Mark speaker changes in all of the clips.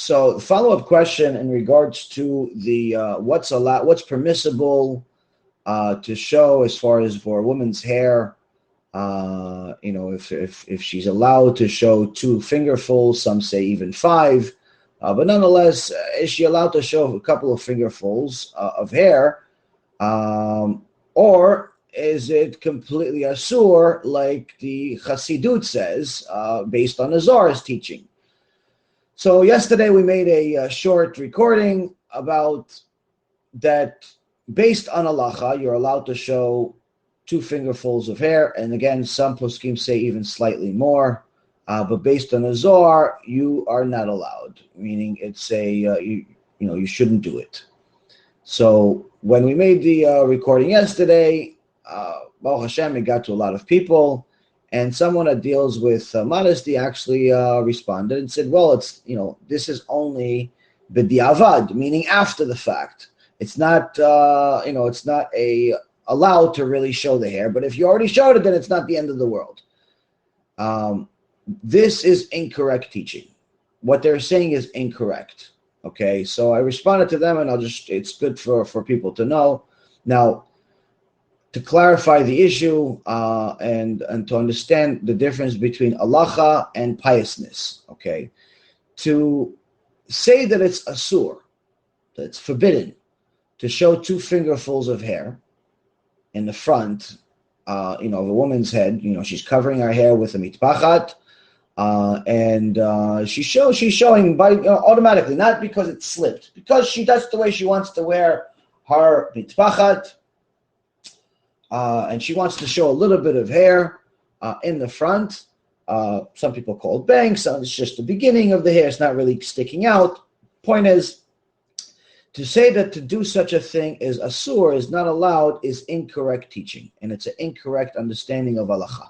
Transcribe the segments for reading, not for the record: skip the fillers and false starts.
Speaker 1: So the follow-up question in regards to the what's permissible to show as far as for a woman's hair. If she's allowed to show 2 fingerfuls, some say even 5, but nonetheless, is she allowed to show a couple of fingerfuls of hair, or is it completely asur, like the Chasidut says, based on the Zohar's teaching? So yesterday we made a short recording about that. Based on halacha, you're allowed to show 2 fingerfuls of hair, and again, some poskim say even slightly more. But based on the Zohar, you are not allowed. Meaning, it's you shouldn't do it. So when we made the recording yesterday, Baruch Hashem, it got to a lot of people, and someone that deals with modesty actually responded and said, "Well, it's this is only b'diavad, meaning after the fact. It's not it's not allowed to really show the hair. But if you already showed it, then it's not the end of the world." This is incorrect teaching. What they're saying is incorrect. Okay, so I responded to them, and it's good for people to know. Now, to clarify the issue and to understand the difference between halacha and piousness, okay, to say that it's asur, that it's forbidden to show 2 fingerfuls of hair in the front, of a woman's head. She's covering her hair with a mitpachat, and she's showing by automatically, not because it slipped, because that's the way she wants to wear her mitpachat, and she wants to show a little bit of hair in the front. Some people call it bangs. It's just the beginning of the hair. It's not really sticking out. Point is, to say that to do such a thing is asur, is not allowed, is incorrect teaching, and it's an incorrect understanding of halacha.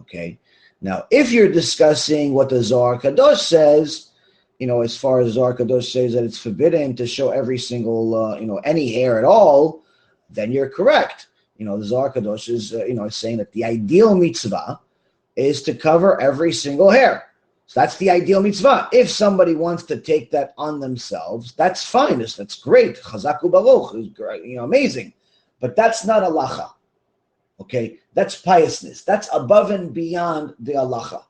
Speaker 1: Okay. Now, if you're discussing what the Zohar Kadosh says, as far as Zohar Kadosh says that it's forbidden to show every single, any hair at all, then you're correct. The Zohar Kadosh is, saying that the ideal mitzvah is to cover every single hair. So that's the ideal mitzvah. If somebody wants to take that on themselves, that's fine. That's great. Chazaku baruch is great, amazing. But that's not halacha. Okay, that's piousness. That's above and beyond the halacha.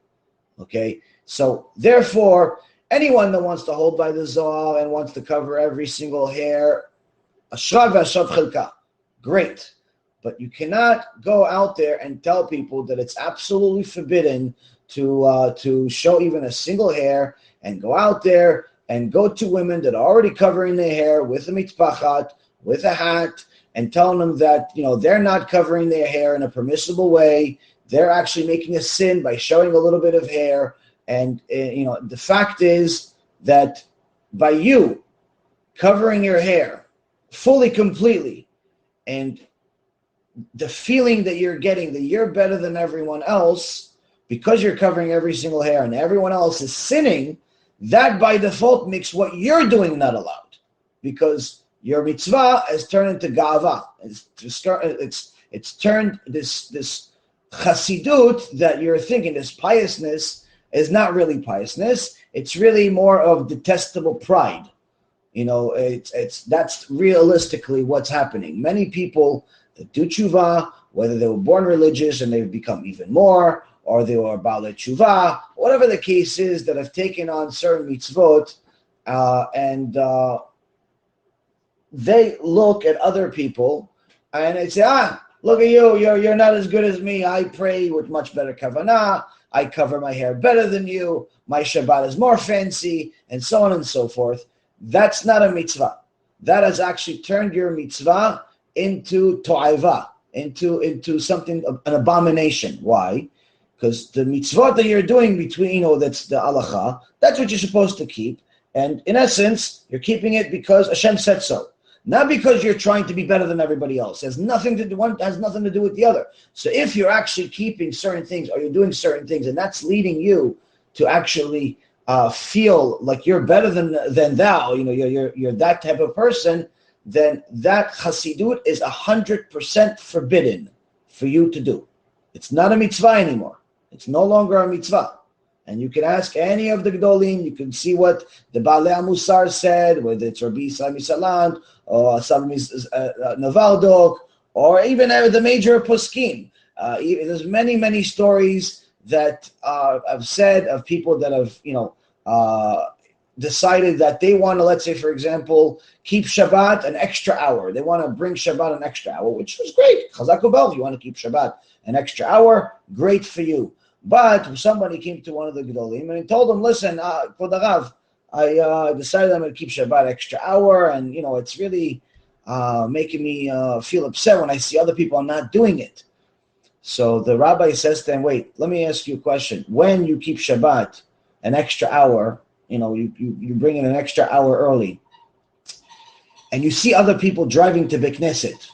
Speaker 1: Okay, so therefore, anyone that wants to hold by the Zohar and wants to cover every single hair, ashra v'ashav chelka, great. But you cannot go out there and tell people that it's absolutely forbidden to show even a single hair, and go out there and go to women that are already covering their hair with a mitpachat, with a hat, and telling them that they're not covering their hair in a permissible way. They're actually making a sin by showing a little bit of hair. And the fact is that by you covering your hair fully, completely, and the feeling that you're getting that you're better than everyone else because you're covering every single hair and everyone else is sinning, that by default makes what you're doing not allowed, because your mitzvah has turned into gava. It's turned this Chasidut that you're thinking, this piousness, is not really piousness. It's really more of detestable pride. That's realistically what's happening. Many people that do tshuva, whether they were born religious and they've become even more, or they were Baalei tshuva, whatever the case is, that have taken on certain mitzvot, and they look at other people and they say, look at you, you're not as good as me. I pray with much better kavanah. I cover my hair better than you. My Shabbat is more fancy, and so on and so forth. That's not a mitzvah. That has actually turned your mitzvah into to'ava, into something, an abomination. Why? Because the mitzvah that you're doing between, that's the halacha, that's what you're supposed to keep. And in essence, you're keeping it because Hashem said so. Not because you're trying to be better than everybody else. It has nothing to do, one has nothing to do with the other. So if you're actually keeping certain things, or you're doing certain things, and that's leading you to actually feel like you're better than thou, you're that type of person, then that Chasidut is 100% forbidden for you to do. It's not a mitzvah anymore. It's no longer a mitzvah. And you can ask any of the Gdolim, you can see what the Baalei Musar said, whether it's Rabbi Sami Salant, or Sami Navaldok, or even the major Poskim. There's many stories that I've said of people that have, decided that they want to, let's say, for example, keep Shabbat an extra hour. They want to bring Shabbat an extra hour, which is great. Chazak u'bel, if you want to keep Shabbat an extra hour, great for you. But somebody came to one of the Gedolim and he told them, listen, Kvod Harav, I decided I'm going to keep Shabbat extra hour, and it's really making me feel upset when I see other people not doing it. So the rabbi says to him, wait, let me ask you a question. When you keep Shabbat an extra hour, you bring in an extra hour early, and you see other people driving to Beit Knesset,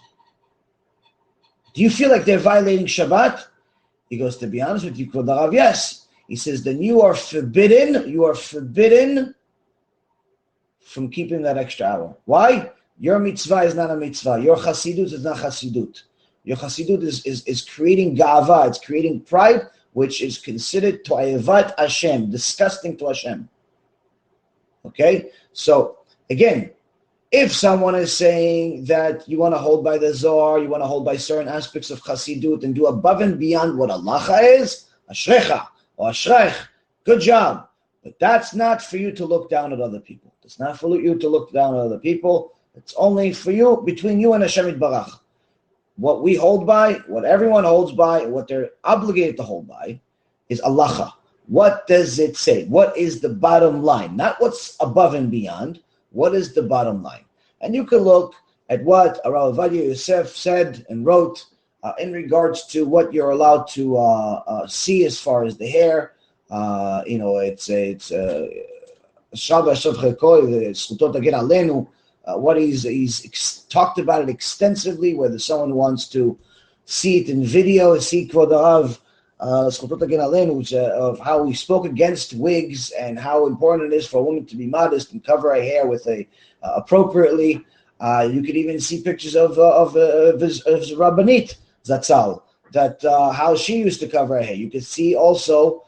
Speaker 1: do you feel like they're violating Shabbat? He goes, to be honest with you, Kvod Harav, yes. He says, then you are forbidden from keeping that extra hour. Why? Your mitzvah is not a mitzvah. Your Chasidut is not Chasidut. Your Chasidut is creating ga'ava, it's creating pride, which is considered to'evat Hashem, disgusting to Hashem. Okay? So, again, if someone is saying that you want to hold by the Zohar, you want to hold by certain aspects of Chasidut and do above and beyond what halacha is, ashrecha or ashreich, good job. But that's not for you to look down at other people. It's not for you to look down at other people. It's only for you, between you and Hashem Yitbarach. What we hold by, what everyone holds by, what they're obligated to hold by is halacha. What does it say? What is the bottom line? Not what's above and beyond. What is the bottom line? And you can look at what Rav Ovadia Yosef said and wrote in regards to what you're allowed to see as far as the hair. It's what he's talked about it extensively, whether someone wants to see it in video, see Kvod Harav, of how we spoke against wigs and how important it is for a woman to be modest and cover her hair with appropriately. You could even see pictures of his Rabbanit Zatzal, that how she used to cover her hair. You could see also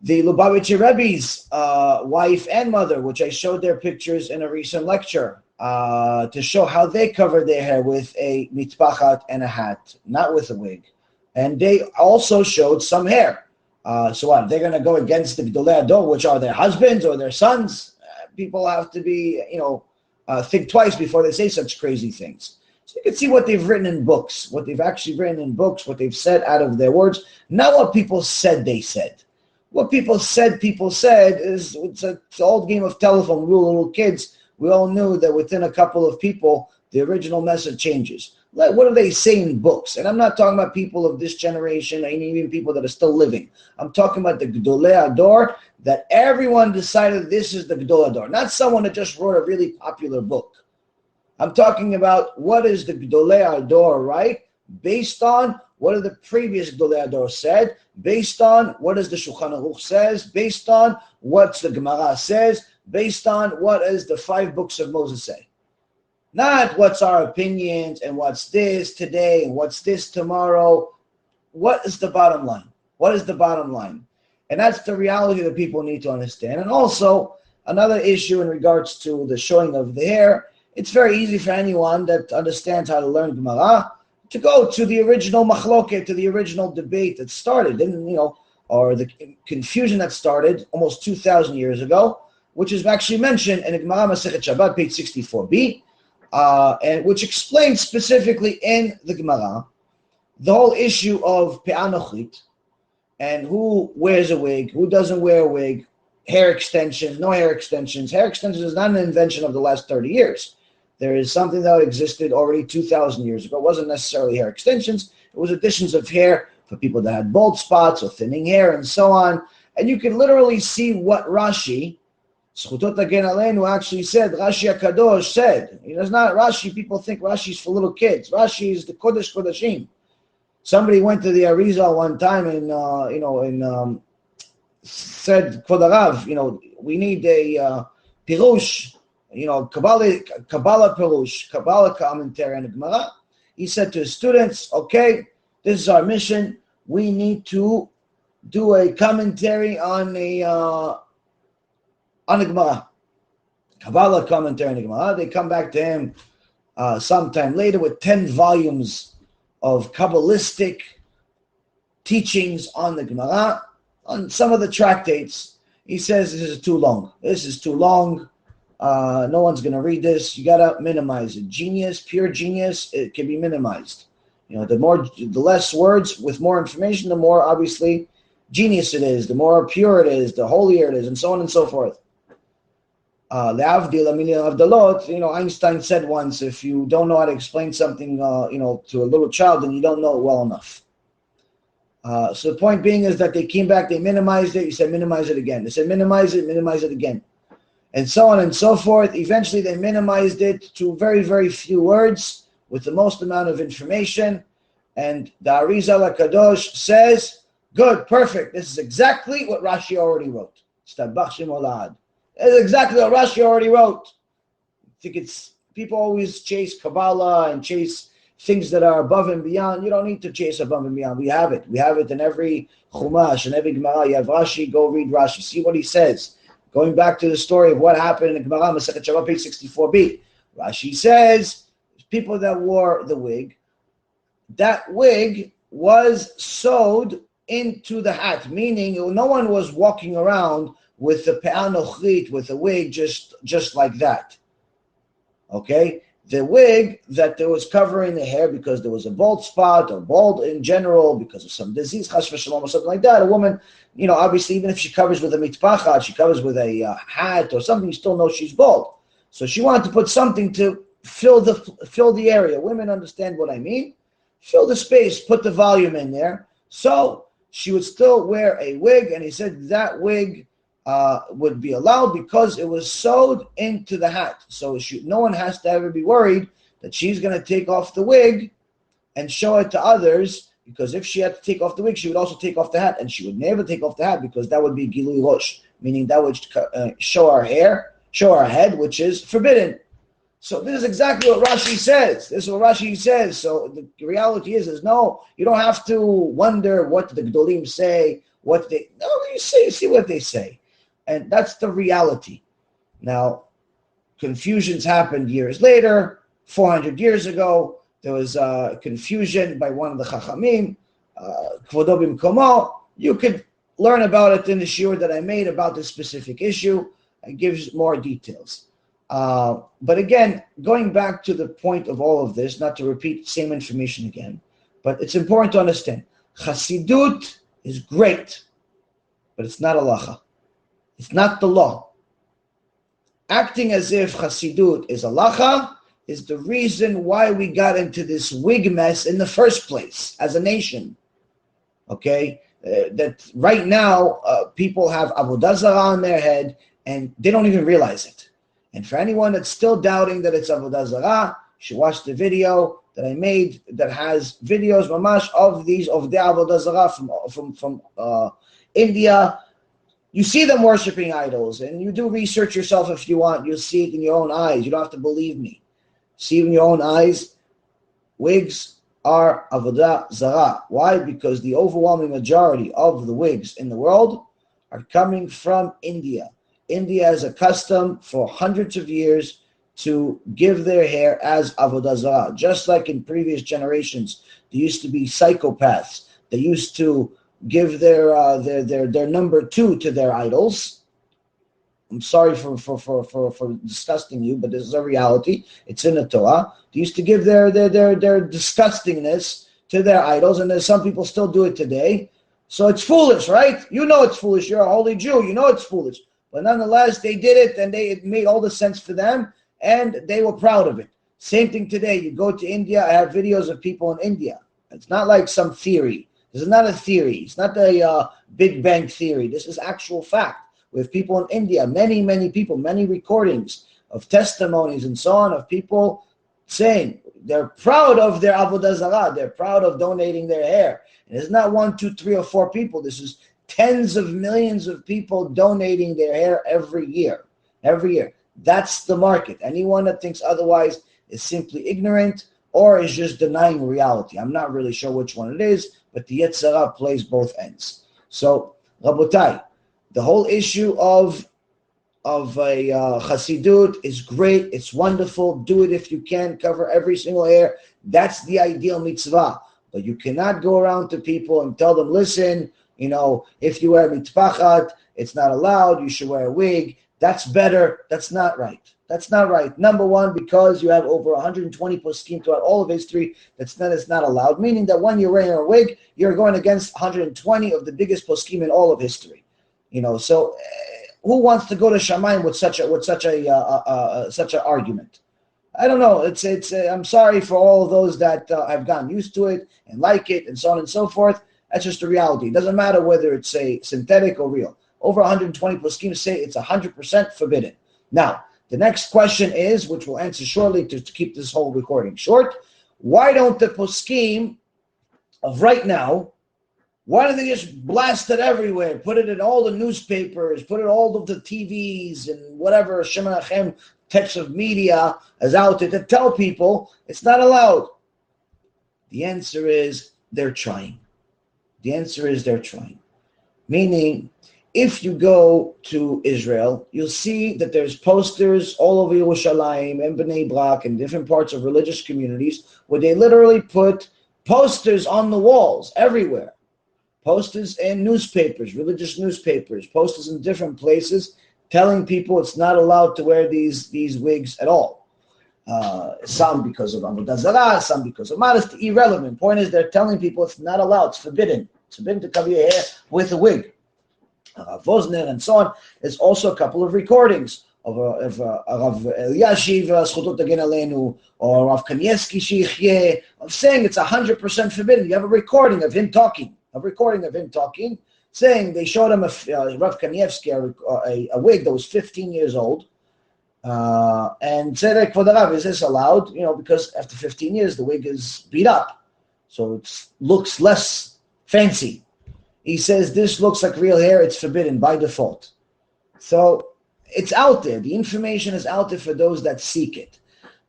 Speaker 1: the Lubavitcher Rebbe's wife and mother, which I showed their pictures in a recent lecture, to show how they covered their hair with a mitpachat and a hat, not with a wig. And they also showed some hair. So what? They're going to go against the Gdolei Ador, which are their husbands or their sons? People have to be, think twice before they say such crazy things. So you can see what they've written in books, what they've actually written in books, what they've said out of their words, not what people said they said. What people said is it's an old game of telephone. We were little kids. We all knew that within a couple of people, the original message changes. Like, what do they say in books? And I'm not talking about people of this generation, and even people that are still living. I'm talking about the Gdolei Ador, that everyone decided this is the Gdolei Ador, not someone that just wrote a really popular book. I'm talking about what is the Gdolei Ador, right? Based on what are the previous Gdolei Ador said, based on what does the Shulchan Aruch says, based on what the Gemara says, based on what is the 5 books of Moses say. Not what's our opinions and what's this today and what's this tomorrow. What is the bottom line? What is the bottom line? And that's the reality that people need to understand. And also, another issue in regards to the showing of the hair, it's very easy for anyone that understands how to learn Gemara to go to the original machloket, to the original debate that started, or the confusion that started almost 2,000 years ago, which is actually mentioned in the Gemara Masechet Shabbat, page 64b, and which explains specifically in the Gemara the whole issue of pe'anochit and who wears a wig, who doesn't wear a wig, hair extensions, no hair extensions. Hair extensions is not an invention of the last 30 years. There is something that existed already 2,000 years ago. It wasn't necessarily hair extensions. It was additions of hair for people that had bald spots or thinning hair and so on. And you can literally see what Rashi, Zchutot Hagen Aleinu, actually said. Rashi HaKadosh said. It's not Rashi. People think Rashi's for little kids. Rashi is the Kodesh Kodashim. Somebody went to the Arizal one time and said, Kvod Harav, we need a pirush, Kabbalah pirush, Kabbalah commentary on the Gemara. He said to his students, okay, this is our mission. We need to do a commentary on the Gemara. Kabbalah commentary on the Gemara. They come back to him sometime later with 10 volumes of Kabbalistic teachings on the Gemara. On some of the tractates, he says this is too long. This is too long. No one's going to read this. You got to minimize it. Genius, pure genius, it can be minimized. The less words with more information, the more obviously genius it is, the more pure it is, the holier it is, and so on and so forth. Einstein said once, if you don't know how to explain something, to a little child, then you don't know it well enough. So the point being is that they came back, they minimized it. He said, minimize it again. They said, minimize it again. And so on and so forth. Eventually, they minimized it to very, very few words with the most amount of information. And the Arizal HaKadosh says, good, perfect. This is exactly what Rashi already wrote. This is exactly what Rashi already wrote. I think people always chase Kabbalah and chase things that are above and beyond. You don't need to chase above and beyond. We have it. We have it in every Chumash and every Gemara. You have Rashi, go read Rashi. See what he says. Going back to the story of what happened in the Gemara, Masechet Shabbat, page 64b. Rashi says, people that wore the wig, that wig was sewed into the hat, meaning no one was walking around with the pe'anochrit, with the wig, just like that. Okay? The wig that there was covering the hair because there was a bald spot or bald in general because of some disease, chas v'shalom, or something like that. A woman, obviously, even if she covers with a mitpachat, she covers with a hat or something, you still know she's bald. So she wanted to put something to fill the area. Women understand what I mean. Fill the space, put the volume in there. So she would still wear a wig, and he said that wig would be allowed because it was sewed into the hat. So no one has to ever be worried that she's going to take off the wig and show it to others, because if she had to take off the wig, she would also take off the hat, and she would never take off the hat because that would be gilui rosh, meaning that would show our hair, show our head, which is forbidden. So this is exactly what Rashi says. This is what Rashi says. So the reality is no, you don't have to wonder what the Gedolim say, you see what they say. And that's the reality. Now, confusions happened years later. 400 years ago, there was confusion by one of the Chachamim, Kvodo Bimkomo. You could learn about it in the shiur that I made about this specific issue. It gives more details. But again, going back to the point of all of this, not to repeat the same information again, but it's important to understand, Chasidut is great, but it's not halacha. It's not the law. Acting as if Chasidut is halacha is the reason why we got into this wig mess in the first place as a nation. Okay? That right now, people have avodah zarah on their head and they don't even realize it. And for anyone that's still doubting that it's avodah zarah, you should watch the video that I made that has videos mamash of the avodah zarah from India. You see them worshiping idols, and you do research yourself if you want. You'll see it in your own eyes. You don't have to believe me. See it in your own eyes. Wigs are avodah zarah. Why? Because the overwhelming majority of the wigs in the world are coming from India. India has a custom for hundreds of years to give their hair as avodah zarah. Just like in previous generations, there used to be psychopaths. They used to give their number two to their idols. I'm sorry for disgusting you, but this is a reality. It's in the Torah. They used to give their disgustingness to their idols, and there's some people still do it today. So it's foolish, right? You know it's foolish. You're a holy Jew. You know it's foolish. But nonetheless, they did it, and it made all the sense for them, and they were proud of it. Same thing today. You go to India, I have videos of people in India. It's not like some theory. This is not a theory. It's not a Big Bang theory. This is actual fact. We have people in India, many people, many recordings of testimonies and so on, of people saying they're proud of their avodah zarah. They're proud of donating their hair. And it's not 1, 2, 3, or 4 people. This is tens of millions of people donating their hair every year. Every year. That's the market. Anyone that thinks otherwise is simply ignorant or is just denying reality. I'm not really sure which one it is, but the yetzer plays both ends. So, Rabotai, the whole issue of a Chasidut is great. It's wonderful. Do it if you can. Cover every single hair. That's the ideal mitzvah. But you cannot go around to people and tell them, listen, if you wear mitpachat, it's not allowed. You should wear a wig. That's better. That's not right. That's not right. Number one, because you have over 120 poskim throughout all of history, it's not allowed. Meaning that when you're wearing a wig, you're going against 120 of the biggest poskim in all of history. So who wants to go to Shamayim with such an argument? I don't know. I'm sorry for all of those that have gotten used to it and like it and so on and so forth. That's just the reality. It doesn't matter whether it's synthetic or real. Over 120 poskim say it's 100% forbidden. Now, the next question is, which we'll answer shortly to keep this whole recording short, why don't the poskim of right now, why don't they just blast it everywhere, put it in all the newspapers, put it all of the TVs and whatever Shemanachem types of media is out there to tell people it's not allowed? The answer is they're trying. The answer is they're trying. Meaning, if you go to Israel, you'll see that there's posters all over Yerushalayim and Bnei Brak and different parts of religious communities where they literally put posters on the walls everywhere. Posters in newspapers, religious newspapers, posters in different places telling people it's not allowed to wear these wigs at all. Some because of Avodah Zarah, some because of modesty, irrelevant. Point is, they're telling people it's not allowed, it's forbidden. It's forbidden to cover your hair with a wig. Vosner and so on. There's also a couple of recordings of Rav Eliashiv, Zchutot Tagen Aleinu, or Rav Kanievsky Sheikhye, of saying it's 100% forbidden. You have a recording of him talking, saying they showed him Rav Kanievsky a wig that was 15 years old, and said, "Kvod Rav, is this allowed?" Because after 15 years the wig is beat up, so it looks less fancy. He says, this looks like real hair, it's forbidden by default. So it's out there. The information is out there for those that seek it.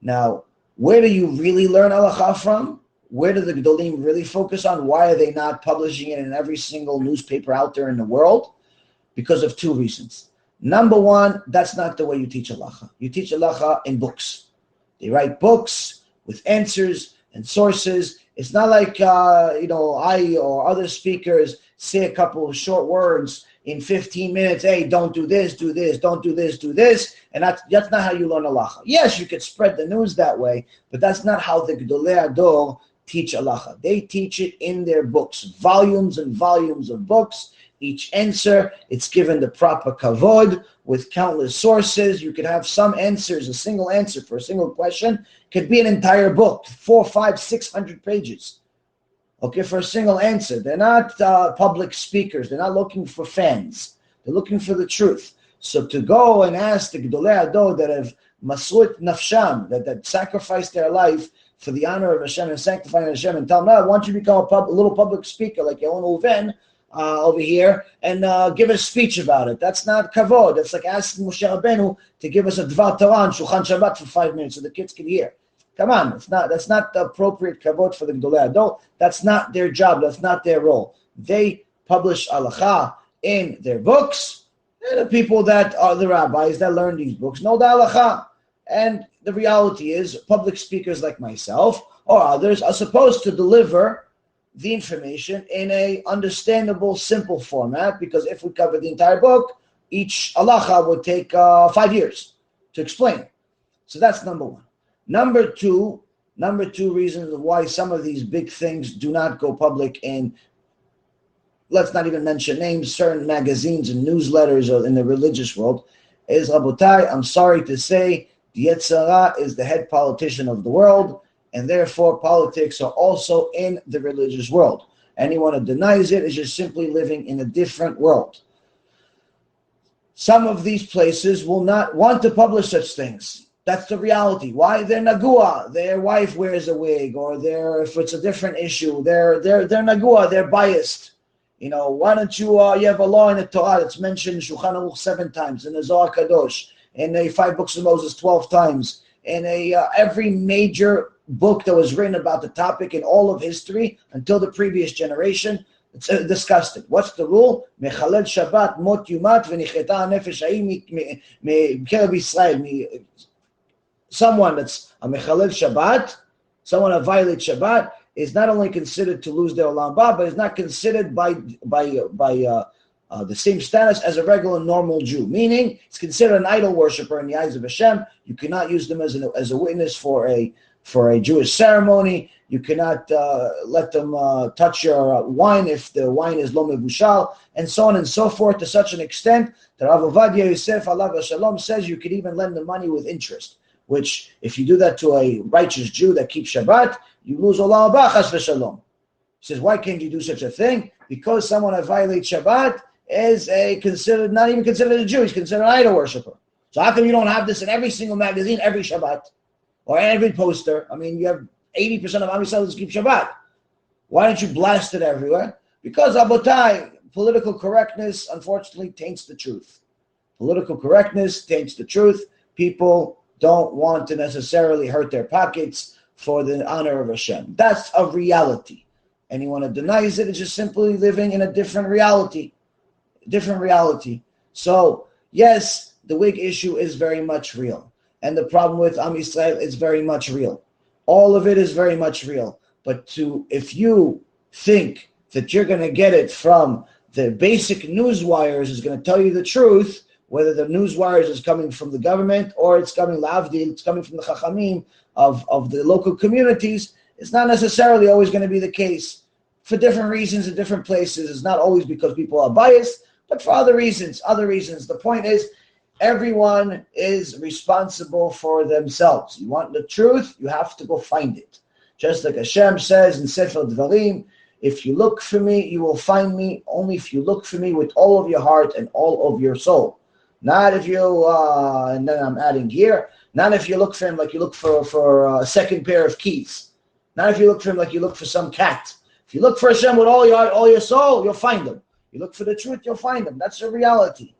Speaker 1: Now, where do you really learn halacha from? Where do the Gedolim really focus on? Why are they not publishing it in every single newspaper out there in the world? Because of two reasons. Number one, that's not the way you teach halacha. You teach halacha in books. They write books with answers and sources. It's not like, I or other speakers say a couple of short words in 15 minutes. Hey, don't do this, do this, don't do this, do this. And that's not how you learn halacha. Yes, you could spread the news that way, but that's not how the Gedolei Hador teach halacha. They teach it in their books, volumes and volumes of books. Each answer, it's given the proper kavod with countless sources. You could have some answers, a single answer for a single question could be an entire book, 400, 500, 600 pages. Okay, for a single answer. They're not public speakers. They're not looking for fans. They're looking for the truth. So to go and ask the Gedolei Hador that have masrut nafsham, that sacrificed their life for the honor of Hashem and sanctifying Hashem, and tell them, no, why don't you become a little public speaker like Yaron Reuven over here and give a speech about it. That's not kavod. That's like asking Moshe Rabbeinu to give us a Dvar Torah on Shulchan Shabbat for 5 minutes so the kids can hear. Come on, that's not the appropriate kavod for the Gedolei Hador. That's not their job. That's not their role. They publish halacha in their books, and the people that are the rabbis that learn these books know the halacha. And the reality is, public speakers like myself or others are supposed to deliver the information in a understandable, simple format, because if we cover the entire book, each halacha would take 5 years to explain. So that's number one. Number two reasons why some of these big things do not go public in, let's not even mention names, certain magazines and newsletters in the religious world, is, Rabotai, I'm sorry to say, the yetzer is the head politician of the world, and therefore politics are also in the religious world. Anyone who denies it is just simply living in a different world. Some of these places will not want to publish such things. That's the reality. Why? They're nagua. Their wife wears a wig, or if it's a different issue, they're nagua. They're biased. Why don't you have a law in the Torah that's mentioned in Shulchan Aruch 7 times, in the Zohar Kadosh, in the 5 books of Moses 12 times, in every major book that was written about the topic in all of history until the previous generation. It's disgusting. What's the rule? Mechalel Shabbat mot yumat v'nicheta nefesh ha'im Kiruv Israel. Someone that's a mechalel Shabbat, someone that violates Shabbat, is not only considered to lose their olam haba, but is not considered by the same status as a regular normal Jew. Meaning, it's considered an idol worshiper in the eyes of Hashem. You cannot use them as a witness for a Jewish ceremony. You cannot let them touch your wine if the wine is lo mevushal, and so on and so forth, to such an extent that Rav Ovadia Yosef alav shalom says you could even lend the money with interest. Which, if you do that to a righteous Jew that keeps Shabbat, you lose olam haba chas v'shalom. He says, why can't you do such a thing? Because someone that violates Shabbat is not even considered a Jew. He's considered an idol worshiper. So how come you don't have this in every single magazine, every Shabbat, or every poster? I mean, you have 80% of Am Yisrael keep Shabbat. Why don't you blast it everywhere? Because, Abotai, political correctness, unfortunately, taints the truth. Political correctness taints the truth. People don't want to necessarily hurt their pockets for the honor of Hashem. That's a reality. Anyone who denies it is just simply living in a different reality. So, yes, the wig issue is very much real. And the problem with Am Yisrael is very much real. All of it is very much real. But if you think that you're going to get it from the basic news wires is going to tell you the truth, whether the news wires is coming from the government or it's coming lavdil, it's coming from the chachamim of the local communities, it's not necessarily always going to be the case. For different reasons in different places. It's not always because people are biased, but for other reasons. The point is, everyone is responsible for themselves. You want the truth, you have to go find it. Just like Hashem says in Sefer Dvarim, if you look for me, you will find me, only if you look for me with all of your heart and all of your soul. Not if you, and then I'm adding here, not if you look for him like you look for a second pair of keys. Not if you look for him like you look for some cat. If you look for Hashem with all your soul, you'll find him. You look for the truth, you'll find him. That's the reality.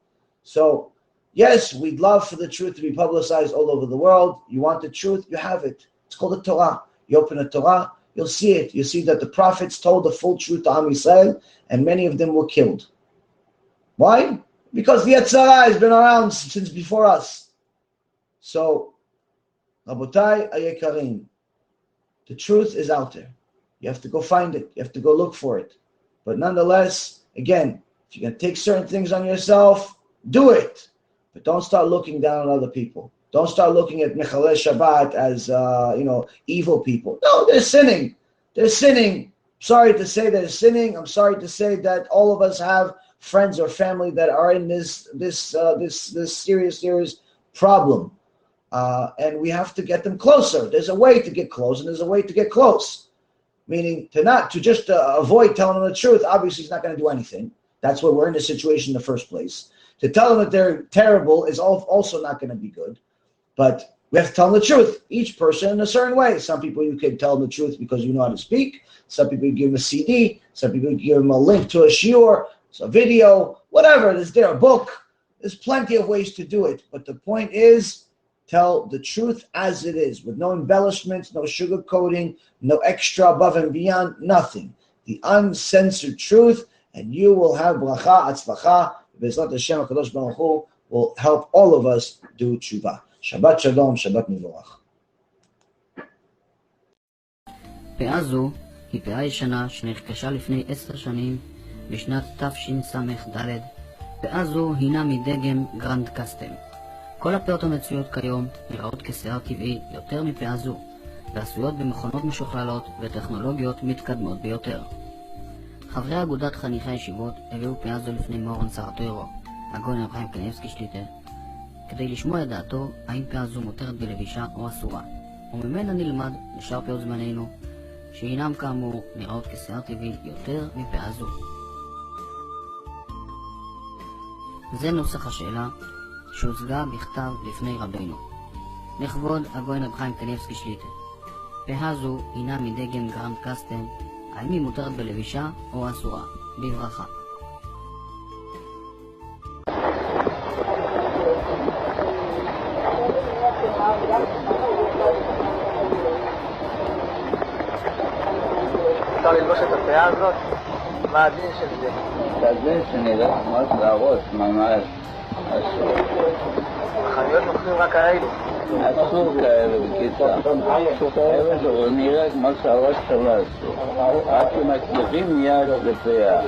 Speaker 1: So, yes, we'd love for the truth to be publicized all over the world. You want the truth, you have it. It's called the Torah. You open the Torah, you'll see it. You see that the prophets told the full truth to Am Yisrael, and many of them were killed. Why? Because the yetzer has been around since before us. So, Rabotai Ayekarim, the truth is out there. You have to go find it. You have to go look for it. But nonetheless, again, if you're going to take certain things on yourself, do it. But don't start looking down on other people. Don't start looking at Mechalel Shabbat as, evil people. No, they're sinning. They're sinning. Sorry to say they're sinning. I'm sorry to say that all of us have friends or family that are in this serious problem, and we have to get them closer. There's a way to get close, and there's a way to get close. Meaning to just avoid telling them the truth. Obviously, he's not going to do anything. That's why we're in this situation in the first place. To tell them that they're terrible is also not going to be good. But we have to tell them the truth. Each person in a certain way. Some people you can tell them the truth because you know how to speak. Some people you give them a CD. Some people you give them a link to a shiur. So a video, whatever, there's a book. There's plenty of ways to do it. But the point is, tell the truth as it is, with no embellishments, no sugarcoating, no extra above and beyond, nothing. The uncensored truth, and you will have bracha, atzlacha, B'ezrat Hashem HaKadosh Baruch Hu will help all of us do TESHUVA. Shabbat Shalom, Shabbat Mivorach.
Speaker 2: פאה זו היא פאה ישנה שנרכשה לפני 10 שנים בשנת תשס"ד. פאה זו הינה מדגם גרנד קסטם. כל הפאות המצויות כיום נראות כשיער טבעי יותר מפאה זו, ועשויות במכונות משוכללות וטכנולוגיות מתקדמות ביותר. חברי אגודת חניכי הישיבות הביאו פאה זו לפני מורן שר התורה, הגאון רב חיים קניבסקי שליט"א, כדי לשמוע את דעתו האם פאה זו מותרת בלבישה או אסורה, וממנה נלמד לשאר פאות זמננו, שהינם כאמור נראות כשיער טבעי יותר מפאה זו. זה נוסח השאלה שהוצגה בכתב לפני רבינו. לכבוד הגאון רב חיים קניבסקי שליט"א, פאה זו הינה מדגם גרנד קסטם, האם היא מותרת בלבישה או אסורה? בברכה.
Speaker 3: אפשר ללבוש את הפאה הזאת?
Speaker 1: מה הדין של זה?
Speaker 3: כזה שנראה ממש להרוס, ממש אסור.
Speaker 1: החנויות נוחים רק האלו.
Speaker 3: אסור כאלה בקיצה. הוא נראה כמו שהראש שלו אסור. רק אם מצליחים יד לפיה.